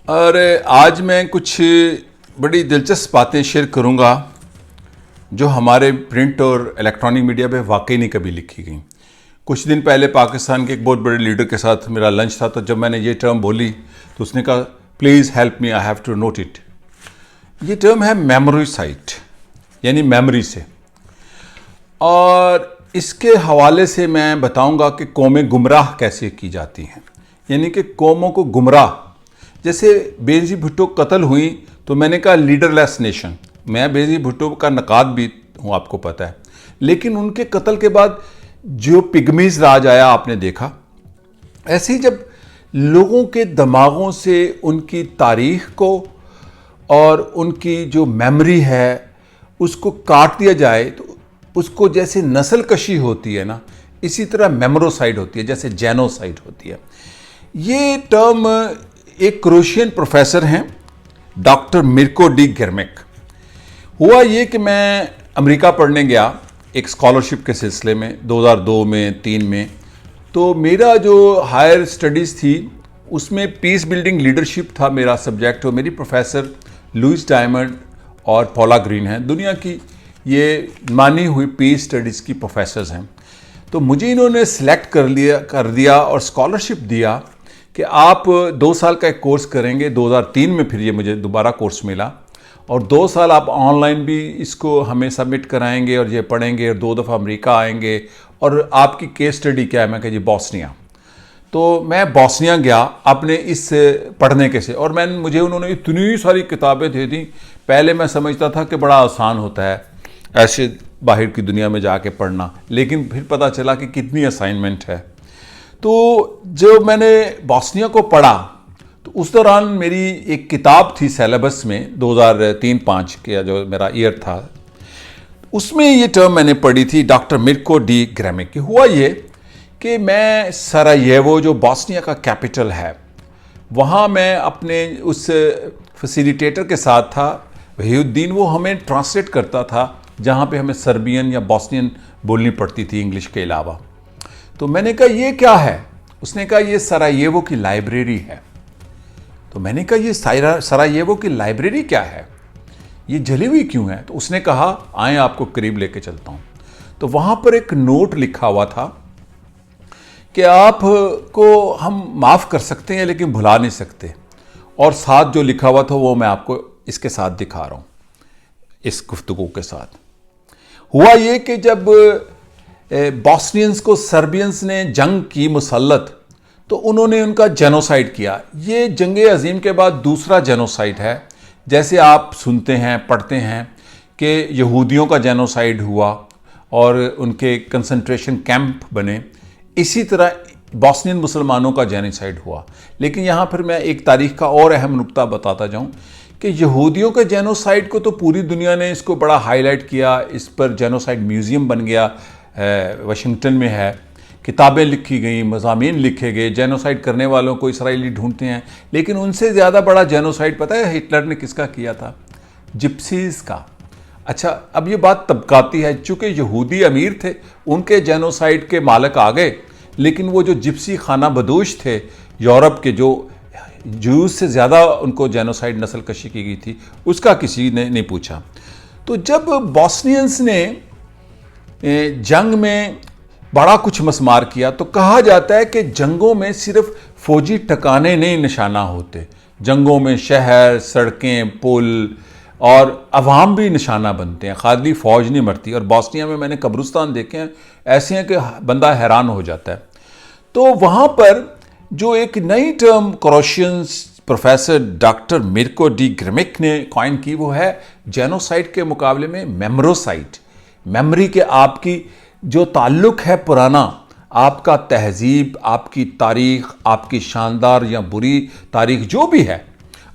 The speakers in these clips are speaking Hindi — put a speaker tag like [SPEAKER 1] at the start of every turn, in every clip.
[SPEAKER 1] और आज मैं कुछ बड़ी दिलचस्प बातें शेयर करूंगा जो हमारे प्रिंट और इलेक्ट्रॉनिक मीडिया पे वाकई नहीं कभी लिखी गई। कुछ दिन पहले पाकिस्तान के एक बहुत बड़े लीडर के साथ मेरा लंच था, तो जब मैंने ये टर्म बोली तो उसने कहा please help me, I have to note it. ये टर्म है मेमोरिसाइट, यानी मेमोरी से। और इसके हवाले से मैं बताऊंगा कि कौमें गुमराह कैसे की जाती हैं, यानी कि कौमों को गुमराह। जैसे बेनज़ीर भुट्टो कत्ल हुई तो मैंने कहा लीडरलेस नेशन। मैं बेनज़ीर भुट्टो का नकाद भी हूँ, आपको पता है, लेकिन उनके कत्ल के बाद जो पिगमीज राज आया आपने देखा। ऐसे ही जब लोगों के दिमागों से उनकी तारीख को और उनकी जो मेमोरी है उसको काट दिया जाए तो उसको जैसे नस्ल कशी होती है ना, इसी तरह मेमोरोसाइड होती है, जैसे जेनोसाइड होती है। ये टर्म एक क्रोशियन प्रोफेसर हैं डॉक्टर मिर्को डी गेर्मेक। हुआ ये कि मैं अमेरिका पढ़ने गया एक स्कॉलरशिप के सिलसिले में 2002 में 3 में। तो मेरा जो हायर स्टडीज़ थी उसमें पीस बिल्डिंग लीडरशिप था मेरा सब्जेक्ट। और मेरी प्रोफेसर लुइस डायमंड और पॉला ग्रीन हैं, दुनिया की ये मानी हुई पीस स्टडीज़ की प्रोफेसर्स हैं। तो मुझे इन्होंने सेलेक्ट कर दिया और स्कॉलरशिप दिया कि आप 2 साल का एक कोर्स करेंगे। 2003 में फिर ये मुझे दोबारा कोर्स मिला और 2 साल आप ऑनलाइन भी इसको हमें सबमिट कराएंगे और ये पढ़ेंगे और 2 दफ़ा अमेरिका आएंगे। और आपकी केस स्टडी क्या है? मैं कहा जी बॉस्निया। तो मैं बॉस्निया गया अपने इस पढ़ने के से, और मुझे उन्होंने इतनी सारी किताबें दे दी। पहले मैं समझता था कि बड़ा आसान होता है ऐसे बाहर की दुनिया में जाके पढ़ना, लेकिन फिर पता चला कि कितनी असाइनमेंट है। तो जब मैंने बॉस्निया को पढ़ा तो उस दौरान मेरी एक किताब थी सिलेबस में 2003-05 का जो मेरा ईयर था, उसमें ये टर्म मैंने पढ़ी थी डॉक्टर मिर्को डी गेर्मेक की। हुआ ये कि मैं सरायेवो जो बॉस्निया का कैपिटल है वहाँ मैं अपने उस फैसिलिटेटर के साथ था वहीउद्दीन, वो हमें ट्रांसलेट करता था जहाँ पे हमें सर्बियन या बॉस्नियन बोलनी पड़ती थी इंग्लिश के अलावा। तो मैंने कहा ये क्या है? उसने कहा ये सरायेवो की लाइब्रेरी है। तो मैंने कहा ये सरायेवो की लाइब्रेरी क्या है, ये जली हुई क्यों है? तो उसने कहा आए आपको करीब लेके चलता हूँ। तो वहाँ पर एक नोट लिखा हुआ था कि आपको हम माफ़ कर सकते हैं लेकिन भुला नहीं सकते, और साथ जो लिखा हुआ था वो मैं आपको इसके साथ दिखा रहा हूँ, इस गुफ्तगू के साथ। हुआ ये कि जब बॉस्नियंस को सर्बियंस ने जंग की मुसल्लत, तो उन्होंने उनका जेनोसाइड किया। ये जंग अजीम के बाद दूसरा जेनोसाइड है। जैसे आप सुनते हैं पढ़ते हैं कि यहूदियों का जेनोसाइड हुआ और उनके कंसंट्रेशन कैंप बने, इसी तरह बॉस्नियन मुसलमानों का जेनोसाइड हुआ। लेकिन यहाँ पर मैं एक तारीख का और अहम नुक्ता बताता जाऊँ कि यहूदियों के जेनोसाइड को तो पूरी दुनिया ने इसको बड़ा हाईलाइट किया। इस पर जेनोसाइड म्यूज़ियम बन गया, वाशिंगटन में है, किताबें लिखी गई, मज़ामीन लिखे गए। जेनोसाइड करने वालों को इसराइली ढूंढते हैं, लेकिन उनसे ज़्यादा बड़ा जेनोसाइड पता है हिटलर ने किसका किया था? जिप्सीज़ का। अच्छा, अब ये बात तबकाती है, चूँकि यहूदी अमीर थे उनके जेनोसाइड के मालिक आ गए, लेकिन वो जो जिप्सी खाना बदोश थे यूरोप के, जो जूस से ज़्यादा उनको जेनोसाइड नस्ल कशी की गई थी, उसका किसी ने नहीं पूछा। तो जब बॉस्नियंस ने जंग में बड़ा कुछ मसमार किया, तो कहा जाता है कि जंगों में सिर्फ फौजी ठिकाने नहीं निशाना होते, जंगों में शहर, सड़कें, पुल और अवाम भी निशाना बनते हैं, खाली फौज नहीं मरती। और बॉस्निया में मैंने कब्रिस्तान देखे हैं ऐसे हैं कि बंदा हैरान हो जाता है। तो वहाँ पर जो एक नई term Croatian professor doctor Mirko D गेर्मेक ने कॉइन की, वो है जेनोसाइड के मुकाबले में मेमोरोसाइड। मेमोरी के आपकी जो ताल्लुक है पुराना, आपका तहजीब, आपकी तारीख, आपकी शानदार या बुरी तारीख जो भी है,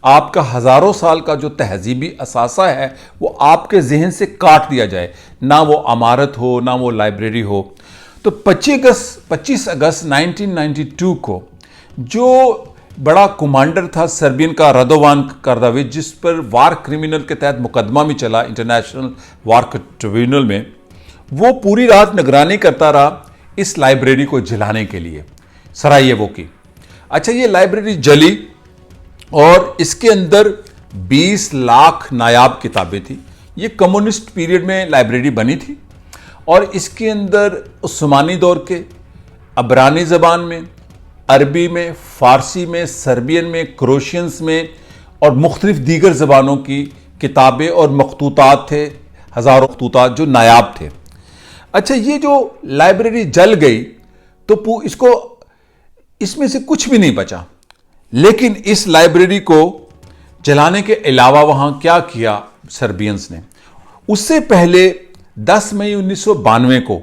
[SPEAKER 1] आपका हज़ारों साल का जो तहजीबी असासा है वो आपके जहन से काट दिया जाए, ना वो अमारत हो ना वो लाइब्रेरी हो। तो 25 अगस्त 1992 को जो बड़ा कमांडर था सर्बियन का रदोवान कार्दाविच, जिस पर वार क्रिमिनल के तहत मुकदमा भी चला इंटरनेशनल वार ट्रिब्यूनल में, वो पूरी रात निगरानी करता रहा इस लाइब्रेरी को जलाने के लिए, सरायेवो की। अच्छा, ये लाइब्रेरी जली और इसके अंदर 20 लाख नायाब किताबें थी। ये कम्युनिस्ट पीरियड में लाइब्रेरी बनी थी और इसके अंदर उस्मानी दौर के अबरानी ज़बान में, अरबी में, फ़ारसी में, सर्बियन में, क्रोशियंस में और मुख्तलिफ दीगर ज़बानों की किताबें और मखतूतात थे, हज़ारों मखतूतात जो नायाब थे। अच्छा, ये जो लाइब्रेरी जल गई तो इसमें से कुछ भी नहीं बचा। लेकिन इस लाइब्रेरी को जलाने के अलावा वहाँ क्या किया सर्बियंस ने, उससे पहले 10 मई 1992 को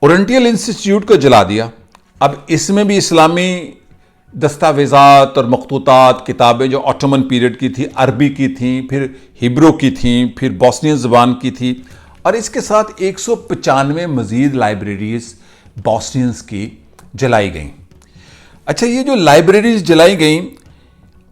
[SPEAKER 1] ओरिएंटल इंस्टीट्यूट को जला दिया। अब इसमें भी इस्लामी दस्तावेज़ात और मखतूतात किताबें जो ऑटोमन पीरियड की थी, अरबी की थी, फिर हिब्रू की थी, फिर बोस्नियन ज़बान की थी और इसके साथ 195 मज़ीद लाइब्रेरीज बोस्नियंस की जलाई गई। अच्छा, ये जो लाइब्रेरीज जलाई गई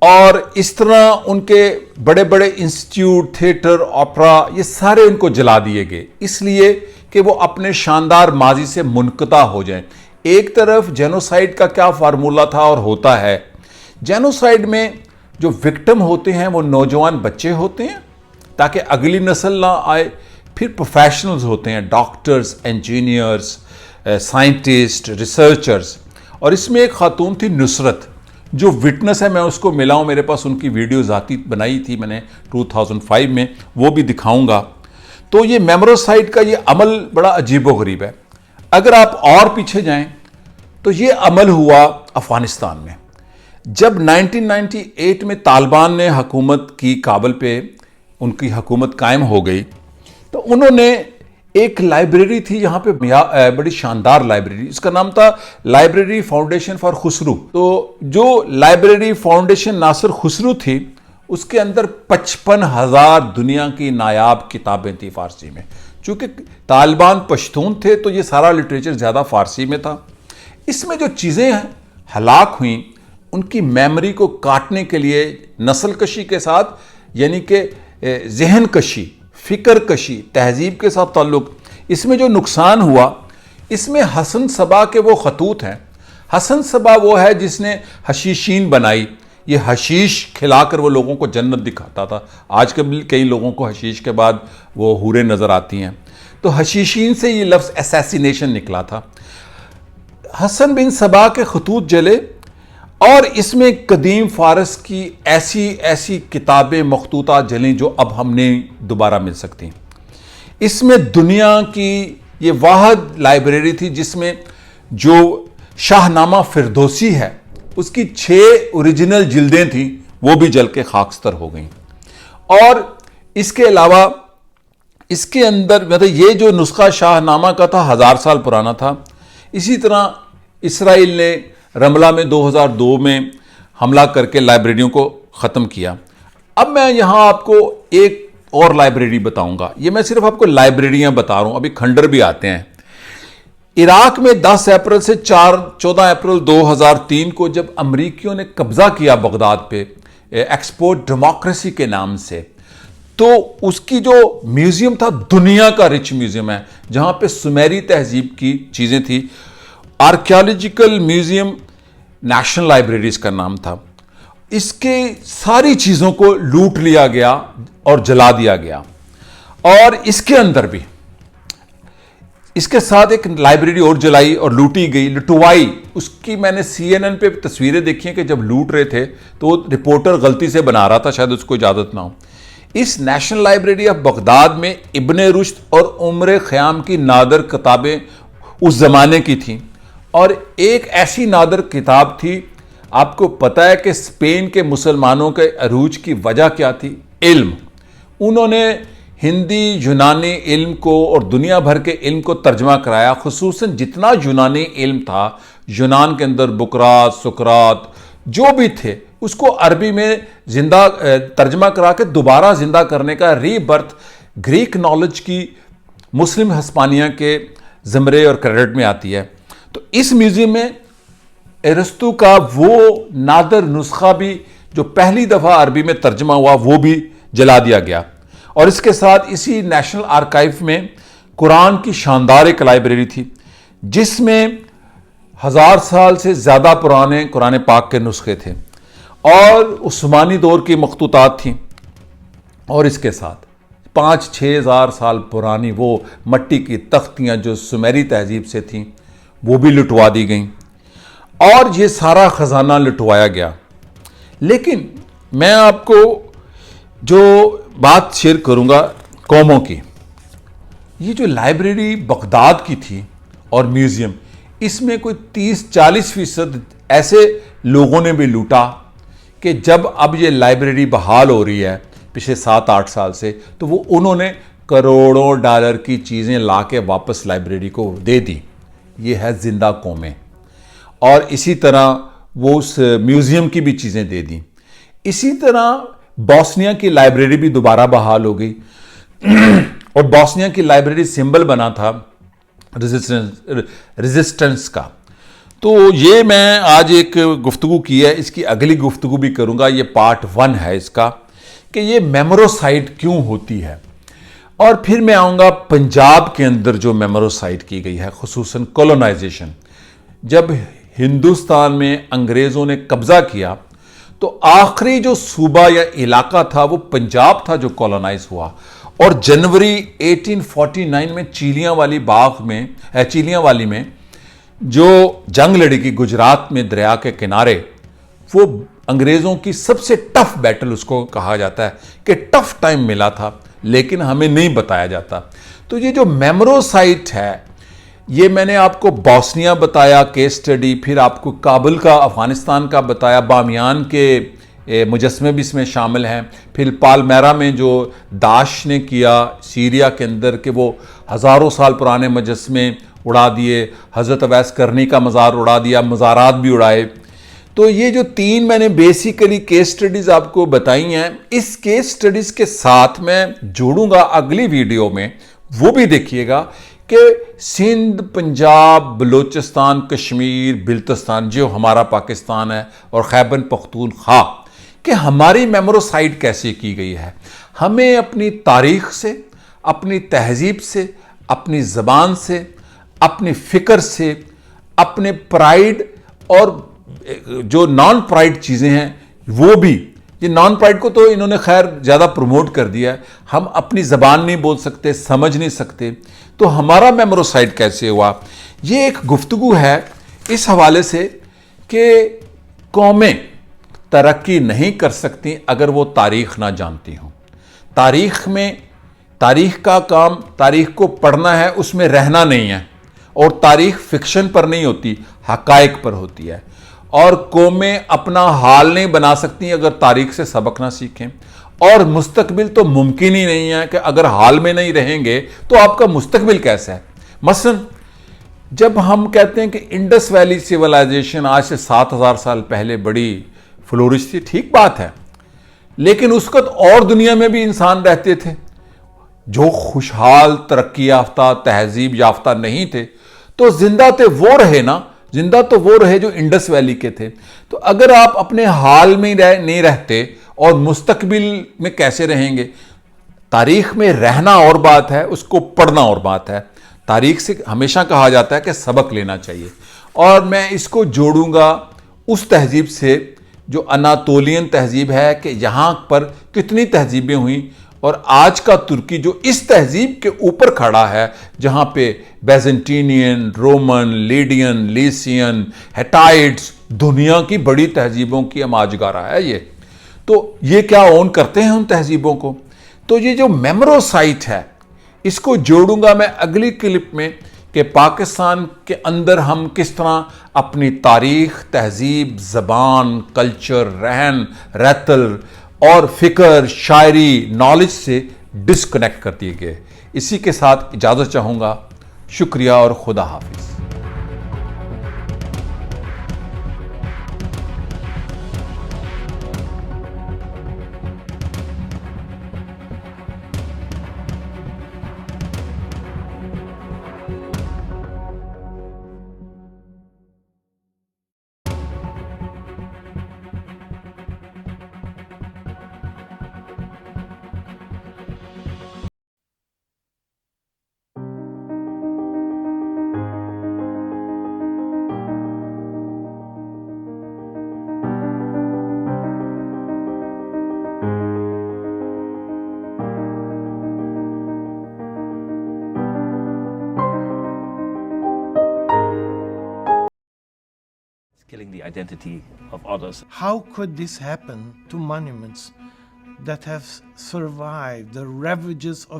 [SPEAKER 1] और इस तरह उनके बड़े बड़े इंस्टीट्यूट, थिएटर, ओपेरा, ये सारे उनको जला दिए गए इसलिए कि वो अपने शानदार माजी से मुनक़ता हो जाएं। एक तरफ जेनोसाइड का क्या फार्मूला था और होता है, जेनोसाइड में जो विक्टिम होते हैं वो नौजवान बच्चे होते हैं ताकि अगली नस्ल ना आए, फिर प्रोफेशनल्स होते हैं, डॉक्टर्स, इंजीनियर्स, साइंटिस्ट, रिसर्चर्स। और इसमें एक खातून थी नुसरत, जो विटनेस है, मैं उसको मिला हूँ, मेरे पास उनकी वीडियोज़ आती बनाई थी मैंने 2005 में, वो भी दिखाऊंगा। तो ये मेमोरोसाइड का ये अमल बड़ा अजीबोगरीब है। अगर आप और पीछे जाएं तो ये अमल हुआ अफ़गानिस्तान में जब 1998 में तालिबान ने हुकूमत की, काबुल पे उनकी हुकूमत कायम हो गई, तो उन्होंने एक लाइब्रेरी थी यहाँ पे, बड़ी शानदार लाइब्रेरी, इसका नाम था लाइब्रेरी फाउंडेशन फॉर खुसरू। तो जो लाइब्रेरी फाउंडेशन नासिर खुसरू थी, उसके अंदर 55,000 दुनिया की नायाब किताबें थी फ़ारसी में। चूँकि तालिबान पश्तून थे तो ये सारा लिटरेचर ज़्यादा फ़ारसी में था। इसमें जो चीज़ें हलाक हुई, उनकी मेमोरी को काटने के लिए नस्ल कशी के साथ, यानी कि जहन कशी, फ़िक्र कशी, तहजीब के साथ ताल्लुक़, इसमें जो नुकसान हुआ, इसमें हसन सबा के वो खतूत हैं। हसन सबा वो है जिसने हशीशीन बनाई, ये हशीश खिलाकर वो लोगों को जन्नत दिखाता था। आज के कई लोगों को हशीश के बाद वो हूरें नज़र आती हैं, तो हशीशीन से ये लफ्ज़ असैसिनेशन निकला था। हसन बिन सबा के खतूत जले और इसमें कदीम फ़ारस की ऐसी ऐसी किताबें, मखतूतात जलें जो अब हमने दोबारा मिल सकती। इसमें दुनिया की ये वाहिद लाइब्रेरी थी जिसमें जो शाहनामा फिरदौसी है उसकी 6 ओरिजिनल जिल्दें थी, वो भी जल के खाकस्तर हो गई। और इसके अलावा इसके अंदर मतलब ये जो नुस्खा शाहनामा का था 1000 साल पुराना था। इसी तरह इसराइल ने रमला में 2002 में हमला करके लाइब्रेरियों को ख़त्म किया। अब मैं यहाँ आपको एक और लाइब्रेरी बताऊँगा, ये मैं सिर्फ आपको लाइब्रेरियाँ बता रहा हूँ, अभी खंडर भी आते हैं। इराक में 10 अप्रैल से 14 अप्रैल 2003 को जब अमरीकियों ने कब्जा किया बगदाद पे एक्सपोर्ट डेमोक्रेसी के नाम से, तो उसकी जो म्यूजियम था दुनिया का रिच म्यूजियम है जहां पे सुमेरी तहजीब की चीजें थी। आर्कियोलॉजिकल म्यूजियम नेशनल लाइब्रेरी इसका नाम था। इसके सारी चीजों को लूट लिया गया और जला दिया गया। और इसके अंदर भी इसके साथ एक लाइब्रेरी और जलाई और लूटी गई, लुटवाई। उसकी मैंने CNN पे तस्वीरें देखी हैं कि जब लूट रहे थे तो रिपोर्टर गलती से बना रहा था, शायद उसको इजाज़त ना हो। इस नेशनल लाइब्रेरी ऑफ बगदाद में इब्ने रुश्द और उम्र ख़याम की नादर किताबें उस ज़माने की थीं। और एक ऐसी नादर किताब थी, आपको पता है कि स्पेन के मुसलमानों के अरूज की वजह क्या थी? इल्म। उन्होंने हिंदी यूनानी इल्म को और दुनिया भर के इल्म को तर्जमा कराया। खुसूसन जितना यूनानी इल्म था, यूनान के अंदर बुकरात, सुकरात जो भी थे, उसको अरबी में जिंदा तर्जमा करा के दोबारा जिंदा करने का रीबर्थ ग्रीक नॉलेज की मुस्लिम हस्पानिया के ज़मरे और क्रेडिट में आती है। तो इस म्यूज़ियम में अरस्तु का वो नादर नुस्खा भी जो पहली दफ़ा अरबी में तर्जमा हुआ वो भी जला दिया गया। और इसके साथ इसी नेशनल आर्काइव में कुरान की शानदार एक लाइब्रेरी थी जिसमें 1000 साल से ज़्यादा पुराने कुरान पाक के नुस्खे थे। और उस्मानी दौर की मखतूतात थी, और इसके साथ 5-6 हज़ार साल पुरानी वो मट्टी की तख्तियाँ जो सुमेरी तहजीब से थीं वो भी लुटवा दी गईं, और ये सारा ख़जाना लुटवाया गया। लेकिन मैं आपको जो बात शेयर करूँगा कौमों की, ये जो लाइब्रेरी बगदाद की थी और म्यूज़ियम, इसमें कोई 30-40% ऐसे लोगों ने भी लूटा कि जब अब ये लाइब्रेरी बहाल हो रही है पिछले 7-8 साल से, तो वो उन्होंने करोड़ों डॉलर की चीज़ें ला के वापस लाइब्रेरी को दे दी। ये है जिंदा कौमें। और इसी तरह वो उस म्यूज़ियम की भी चीज़ें दे दी। इसी तरह बॉस्निया की लाइब्रेरी भी दोबारा बहाल हो गई और बॉस्निया की लाइब्रेरी सिंबल बना था रेजिस्टेंस का। तो ये मैं आज एक गुफ्तगू की है, इसकी अगली गुफ्तगू भी करूँगा, ये पार्ट 1 है इसका, कि ये मेमोरोसाइट क्यों होती है। और फिर मैं आऊँगा पंजाब के अंदर जो मेमोरोसाइट की गई है, खुसूसन कॉलोनाइजेशन। जब हिंदुस्तान में अंग्रेज़ों ने कब्ज़ा किया तो आखिरी जो सूबा या इलाका था वो पंजाब था जो कॉलोनाइज हुआ। और जनवरी 1849 में चीलियाँ वाली में जो जंग लड़ी गुजरात में दरिया के किनारे, वो अंग्रेज़ों की सबसे टफ बैटल उसको कहा जाता है कि टफ टाइम मिला था, लेकिन हमें नहीं बताया जाता। तो ये जो मेमोरोसाइट है, ये मैंने आपको बॉस्निया बताया केस स्टडी, फिर आपको काबुल का अफ़गानिस्तान का बताया, बामियान के मुजस्मे भी इसमें शामिल हैं, फिर पालमेरा में जो दाश ने किया सीरिया के अंदर कि वो हज़ारों साल पुराने मुजस्मे उड़ा दिए, हज़रत अवैस करनी का मज़ार उड़ा दिया, मज़ारात भी उड़ाए। तो ये जो 3 मैंने बेसिकली केस स्टडीज़ आपको बताई हैं, इस केस स्टडीज़ के साथ मैं जोड़ूंगा अगली वीडियो में, वो भी देखिएगा कि सिंध, पंजाब, बलूचिस्तान, कश्मीर, बिल्तिस्तान जो हमारा पाकिस्तान है, और खैबर पख्तूनख्वा, कि हमारी मेमोरोसाइट कैसे की गई है। हमें अपनी तारीख से, अपनी तहजीब से, अपनी ज़बान से, अपनी फ़िक्र से, अपने प्राइड और जो नॉन प्राइड चीज़ें हैं वो भी, ये नॉन प्राइड को तो इन्होंने खैर ज़्यादा प्रमोट कर दिया है, हम अपनी ज़बान नहीं बोल सकते, समझ नहीं सकते, तो हमारा मेमोरोसाइट कैसे हुआ। ये एक गुफ्तगू है इस हवाले से कि कौमें तरक्की नहीं कर सकती अगर वो तारीख़ ना जानती हों। तारीख़ का काम, तारीख़ को पढ़ना है, उसमें रहना नहीं है। और तारीख़ फ़िक्शन पर नहीं होती, हक़ाइक़ पर होती है। और कौमें अपना हाल नहीं बना सकती अगर तारीख़ से सबक ना सीखें। और मुस्तकबिल तो मुमकिन ही नहीं है कि अगर हाल में नहीं रहेंगे तो आपका मुस्तकबिल कैसा है। मसलन जब हम कहते हैं कि इंडस वैली सिविलाइजेशन आज से 7000 साल पहले बड़ी फ्लोरिश थी, ठीक बात है, लेकिन उस वक्त और दुनिया में भी इंसान रहते थे जो खुशहाल, तरक्की याफ्ता, तहजीब याफ्ता नहीं थे। तो जिंदा थे वो रहे ना, जिंदा तो वो रहे जो इंडस वैली के थे। तो अगर आप अपने हाल में नहीं रहते और मुस्तकबिल में कैसे रहेंगे। तारीख में रहना और बात है, उसको पढ़ना और बात है। तारीख से हमेशा कहा जाता है कि सबक लेना चाहिए। और मैं इसको जोड़ूंगा उस तहजीब से जो अनातोलियन तहजीब है, कि यहाँ पर कितनी तहजीबें हुई, और आज का तुर्की जो इस तहजीब के ऊपर खड़ा है, जहाँ पे बैजेंटीनियन, रोमन, लीडियन, लीसियन, हेटाइट्स, दुनिया की बड़ी तहजीबों की अमाजगारा है ये। तो ये क्या ओन करते हैं उन तहजीबों को। तो ये जो मेमोरोसाइट है, इसको जोड़ूंगा मैं अगली क्लिप में कि पाकिस्तान के अंदर हम किस तरह अपनी तारीख, तहजीब, ज़बान, कल्चर, रहन रहतल और फ़िक्र, शायरी, नॉलेज से डिस्कनेक्ट कर दिए गए। इसी के साथ इजाज़त चाहूँगा। शुक्रिया और खुदा हाफिज़।
[SPEAKER 2] killing the identity of others.
[SPEAKER 3] How could this happen to monuments that have survived the ravages of